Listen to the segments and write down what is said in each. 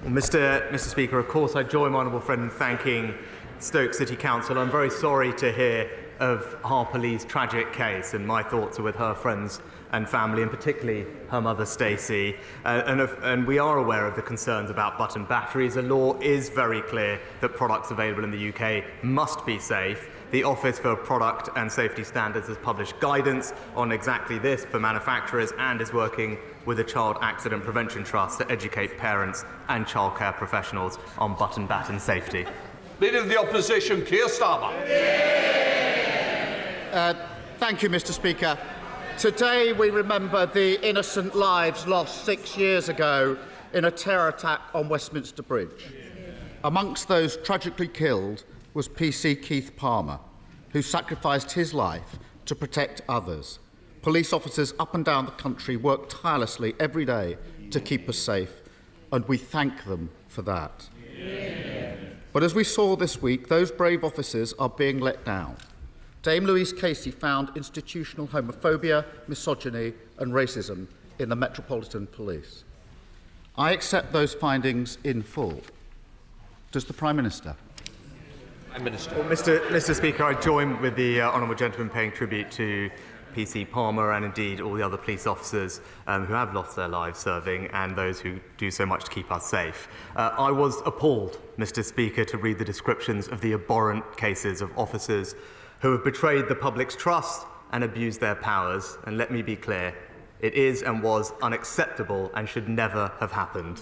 Mr. Speaker, of course I join my honourable friend in thanking Stoke City Council. I'm very sorry to hear of Harper Lee's tragic case, and my thoughts are with her friends and family, and particularly her mother Stacey. And we are aware of the concerns about button batteries. The law is very clear that products available in the UK must be safe. The Office for Product and Safety Standards has published guidance on exactly this for manufacturers and is working with the Child Accident Prevention Trust to educate parents and childcare professionals on button baton safety. Leader of the Opposition, Keir Starmer. Thank you, Mr. Speaker. Today we remember the innocent lives lost 6 years ago in a terror attack on Westminster Bridge. Amongst those tragically killed was PC Keith Palmer, who sacrificed his life to protect others. Police officers up and down the country work tirelessly every day to keep us safe, and we thank them for that. But as we saw this week, those brave officers are being let down. Dame Louise Casey found institutional homophobia, misogyny and racism in the Metropolitan Police. I accept those findings in full. Does the Prime Minister? Well, Mr. Speaker, I join with the honourable gentleman paying tribute to PC Palmer and indeed all the other police officers who have lost their lives serving and those who do so much to keep us safe. I was appalled, Mr. Speaker, to read the descriptions of the abhorrent cases of officers who have betrayed the public's trust and abused their powers. And let me be clear, it is and was unacceptable and should never have happened.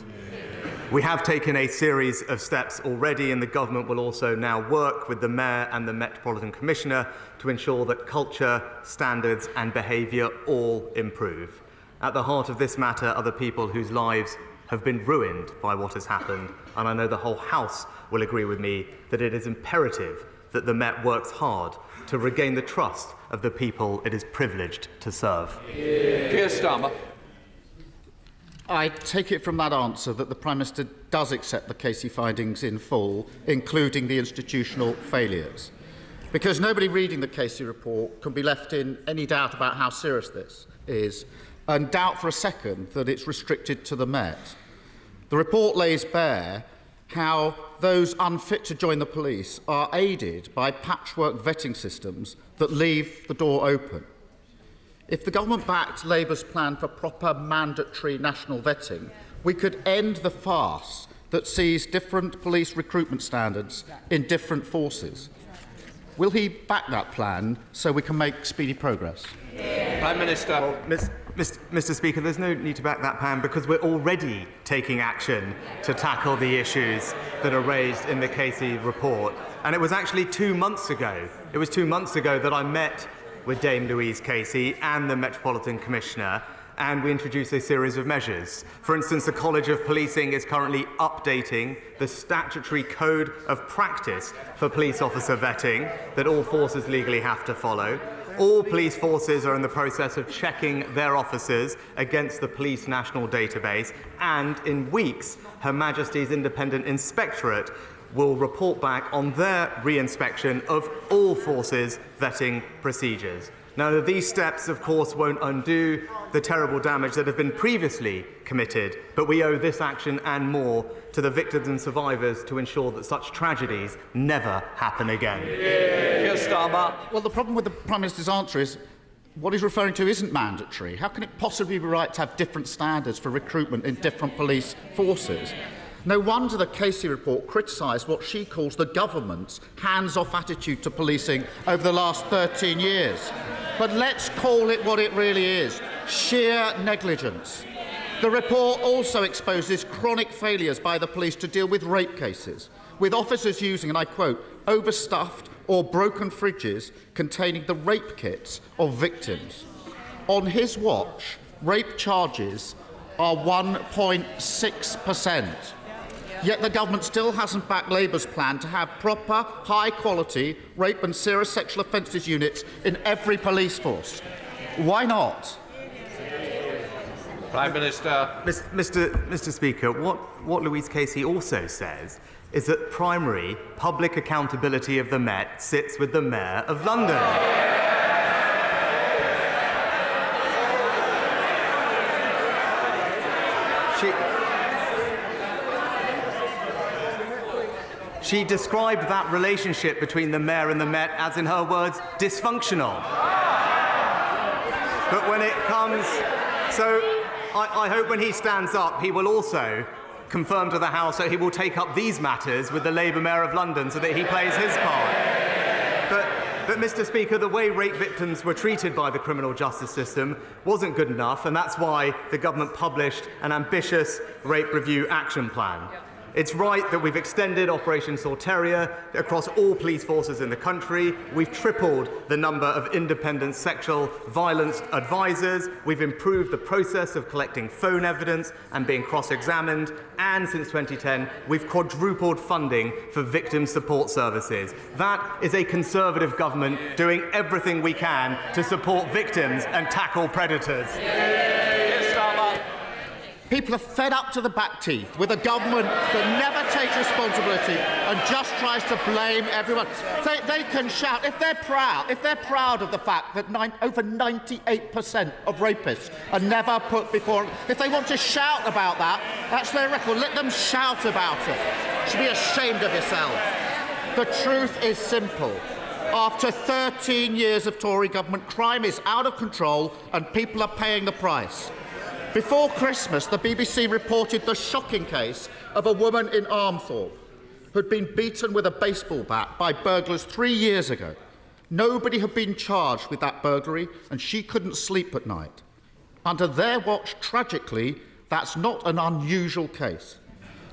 We have taken a series of steps already, and the government will also now work with the Mayor and the Metropolitan Commissioner to ensure that culture, standards and behaviour all improve. At the heart of this matter are the people whose lives have been ruined by what has happened, and I know the whole House will agree with me that it is imperative that the Met works hard to regain the trust of the people it is privileged to serve. Keir Starmer. I take it from that answer that the Prime Minister does accept the Casey findings in full, including the institutional failures. Because nobody reading the Casey report can be left in any doubt about how serious this is, and doubt for a second that it's restricted to the Met. The report lays bare how those unfit to join the police are aided by patchwork vetting systems that leave the door open. If the government backed Labour's plan for proper mandatory national vetting, we could end the farce that sees different police recruitment standards in different forces. Will he back that plan so we can make speedy progress? Prime Minister. Well, Mr. Speaker, there's no need to back that plan because we're already taking action to tackle the issues that are raised in the Casey report. And it was actually 2 months ago. It was 2 months ago that I met with Dame Louise Casey and the Metropolitan Commissioner, and we introduced a series of measures. For instance, the College of Policing is currently updating the statutory code of practice for police officer vetting that all forces legally have to follow. All police forces are in the process of checking their officers against the Police National Database, and in weeks, Her Majesty's Independent Inspectorate will report back on their re-inspection of all forces vetting procedures. Now, these steps, of course, won't undo the terrible damage that have been previously committed, but we owe this action and more to the victims and survivors to ensure that such tragedies never happen again. Keir Starmer. Well, the problem with the Prime Minister's answer is what he's referring to isn't mandatory. How can it possibly be right to have different standards for recruitment in different police forces? No wonder the Casey report criticised what she calls the government's hands-off attitude to policing over the last 13 years. But let's call it what it really is, sheer negligence. The report also exposes chronic failures by the police to deal with rape cases, with officers using, and I quote, overstuffed or broken fridges containing the rape kits of victims. On his watch, rape charges are 1.6%. Yet the government still hasn't backed Labour's plan to have proper, high-quality rape and serious sexual offences units in every police force. Why not? Prime Minister. Mr. Speaker, what Louise Casey also says is that primary public accountability of the Met sits with the Mayor of London. she described that relationship between the Mayor and the Met as, in her words, dysfunctional. But when it comes... So I hope when he stands up, he will also confirm to the House that he will take up these matters with the Labour Mayor of London so that he plays his part. But, Mr. Speaker, the way rape victims were treated by the criminal justice system wasn't good enough, and that's why the government published an ambitious rape review action plan. It's right that we've extended Operation Sorteria across all police forces in the country. We've tripled the number of independent sexual violence advisors. We've improved the process of collecting phone evidence and being cross-examined. And since 2010, we've quadrupled funding for victim support services. That is a Conservative government doing everything we can to support victims and tackle predators. People are fed up to the back teeth with a government that never takes responsibility and just tries to blame everyone. They can shout if they're proud of the fact that over 98% of rapists are never put before. If they want to shout about that, that's their record. Let them shout about it. You should be ashamed of yourself. The truth is simple. After 13 years of Tory government, crime is out of control and people are paying the price. Before Christmas, the BBC reported the shocking case of a woman in Armthorpe who'd been beaten with a baseball bat by burglars 3 years ago. Nobody had been charged with that burglary, and she couldn't sleep at night. Under their watch, tragically, that's not an unusual case.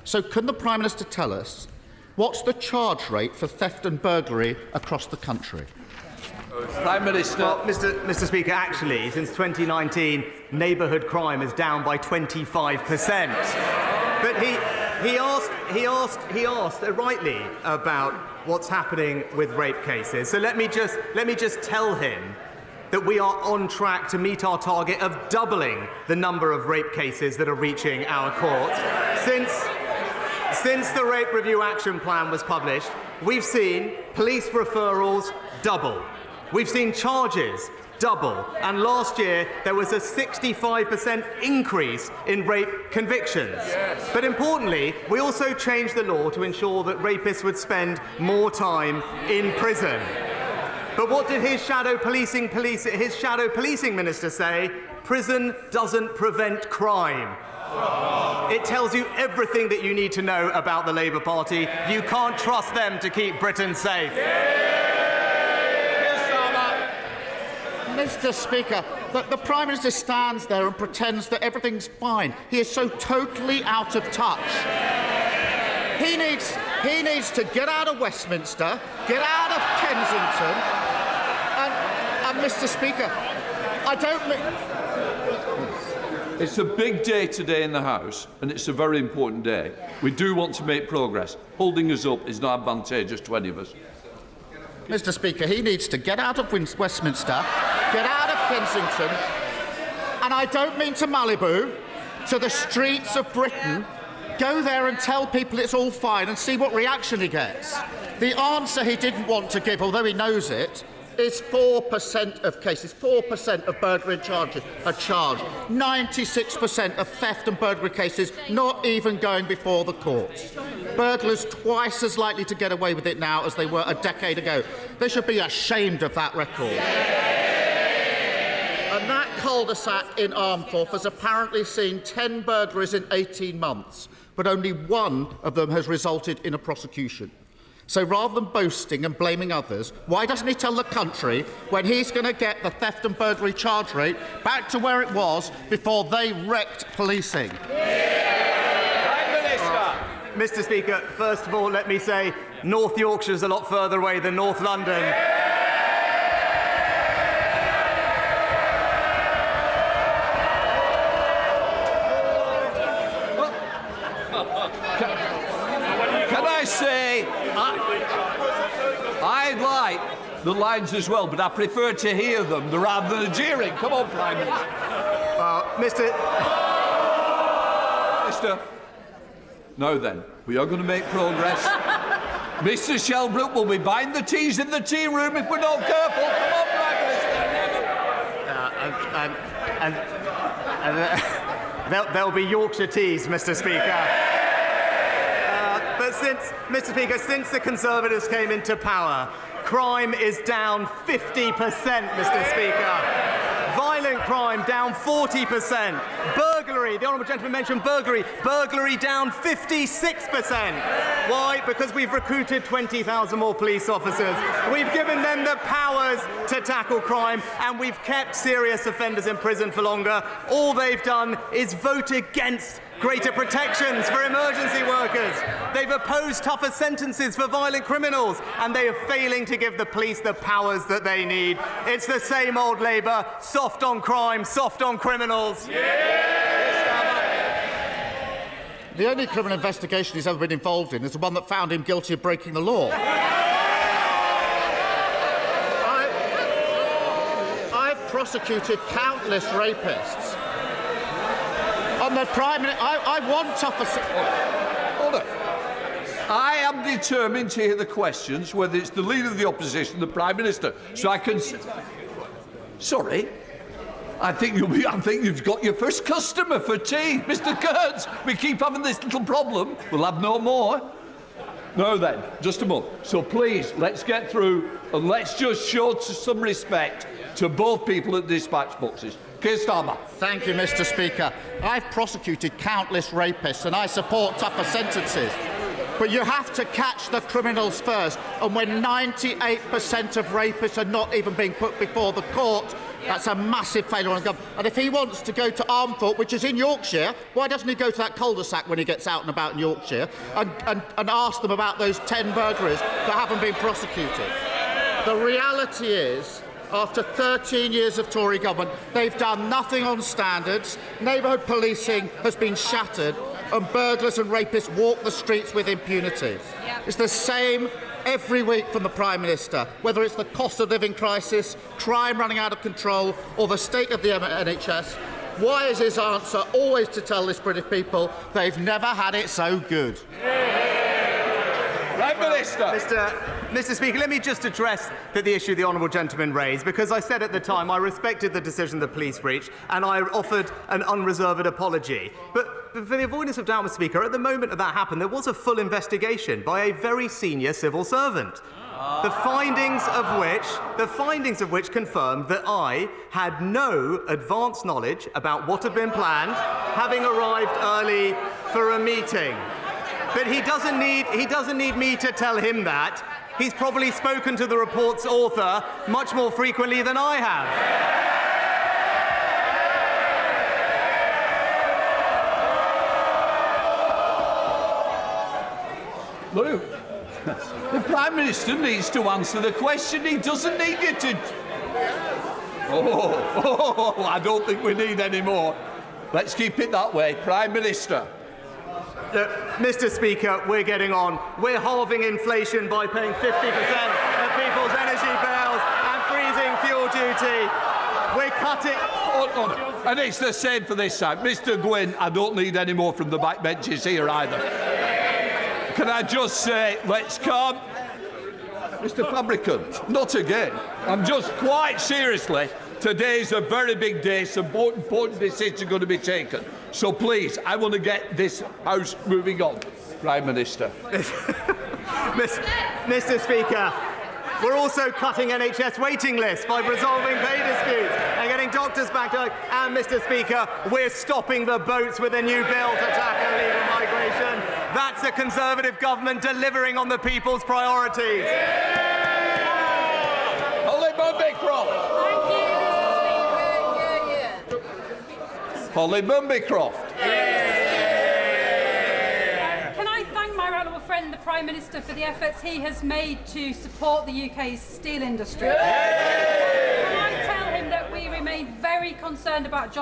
So can the Prime Minister tell us what's the charge rate for theft and burglary across the country? Prime Minister. Well, Mr. Speaker, actually, since 2019, neighbourhood crime is down by 25%. But he asked rightly about what's happening with rape cases. So let me just tell him that we are on track to meet our target of doubling the number of rape cases that are reaching our courts. Since the Rape Review Action Plan was published, we've seen police referrals double. We've seen charges double, and last year there was a 65% increase in rape convictions. Yes. But importantly, we also changed the law to ensure that rapists would spend more time in prison. But what did his shadow policing minister say? Prison doesn't prevent crime. It tells you everything that you need to know about the Labour Party. You can't trust them to keep Britain safe. Mr. Speaker, the Prime Minister stands there and pretends that everything's fine. He is so totally out of touch. He needs to get out of Westminster, get out of Kensington, and Mr. Speaker, I don't mean... It's a big day today in the House, and it's a very important day. We do want to make progress. Holding us up is not advantageous to any of us. Mr. Speaker, he needs to get out of Westminster, get out of Kensington, and I don't mean to Malibu, to the streets of Britain. Go there and tell people it's all fine and see what reaction he gets. The answer he didn't want to give, although he knows it, is 4% of cases, 4% of burglary charges are charged, 96% of theft and burglary cases not even going before the courts. Burglars twice as likely to get away with it now as they were a decade ago. They should be ashamed of that record. And that cul-de-sac in Armthorpe has apparently seen 10 burglaries in 18 months, but only one of them has resulted in a prosecution. So rather than boasting and blaming others, why doesn't he tell the country when he's going to get the theft and burglary charge rate back to where it was before they wrecked policing? Prime Minister. Mr. Speaker, first of all, let me say North Yorkshire's a lot further away than North London. Can I say, I'd like the lines as well, but I prefer to hear them rather than jeering. Come on, Prime Minister. Minister. Now then, we are going to make progress. Mr. Shelbrooke will be buying the teas in the tea room if we're not careful. Come on, Prime Minister. There'll be Yorkshire teas, Mr. Speaker. But Mr. Speaker, since the Conservatives came into power, crime is down 50%, Mr. Speaker. Violent crime down 40%. Burglary, the Honourable Gentleman mentioned burglary. Burglary down 56%. Why? Because we've recruited 20,000 more police officers. We've given them the powers to tackle crime, and we've kept serious offenders in prison for longer. All they've done is vote against greater protections for emergency workers. They've opposed tougher sentences for violent criminals, and they are failing to give the police the powers that they need. It's the same old Labour, soft on crime, soft on criminals. The only criminal investigation he's ever been involved in is the one that found him guilty of breaking the law. I've prosecuted countless rapists. On the Prime Minister, I want tougher. Hold on. I am determined to hear the questions, whether it's the Leader of the Opposition, the Prime Minister. So I can. Sorry. I think you've got your first customer for tea, Mr. Kurtz. We keep having this little problem. We'll have no more. No, then, just a moment. So please, let's get through and let's just show some respect to both people at dispatch boxes. Keir Starmer. Thank you, Mr. Speaker. I've prosecuted countless rapists and I support tougher sentences. But you have to catch the criminals first. And when 98% of rapists are not even being put before the court, that's a massive failure on the government. And if he wants to go to Armthorpe, which is in Yorkshire, why doesn't he go to that cul-de-sac when he gets out and about in Yorkshire and ask them about those 10 burglaries that haven't been prosecuted? The reality is, after 13 years of Tory government, they've done nothing on standards, neighbourhood policing has been shattered, and burglars and rapists walk the streets with impunity. It's the same every week from the Prime Minister, whether it's the cost of living crisis, crime running out of control, or the state of the NHS. Why is his answer always to tell this British people they've never had it so good? Prime Minister. Mr. Speaker, let me just address the issue the Honourable Gentleman raised, because I said at the time I respected the decision the police reached and I offered an unreserved apology. But for the avoidance of doubt, Mr. Speaker, at the moment that happened, there was a full investigation by a very senior civil servant. The findings of which confirmed that I had no advance knowledge about what had been planned, having arrived early for a meeting. But he doesn't need me to tell him that. He's probably spoken to the report's author much more frequently than I have. Look, the Prime Minister needs to answer the question. He doesn't need you to. I don't think we need any more. Let's keep it that way. Prime Minister. Mr. Speaker, we're getting on. We're halving inflation by paying 50% of people's energy bills and freezing fuel duty. We're cutting. And it's the same for this side. Mr. Gwynne, I don't need any more from the backbenches here either. Can I just say, let's calm. Mr. Fabricant, not again. I'm just quite seriously. Today's a very big day. Some important decisions are going to be taken. So please, I want to get this House moving on. Prime Minister. Mr. Speaker, we're also cutting NHS waiting lists by resolving pay disputes and getting doctors back to work. And, Mr. Speaker, we're stopping the boats with a new bill to tackle illegal migration. That's a Conservative government delivering on the people's priorities. Holly Bumbycroft. Holly Bumbycroft. Can I thank my honourable friend, the Prime Minister, for the efforts he has made to support the UK's steel industry? Can I tell him that we remain very concerned about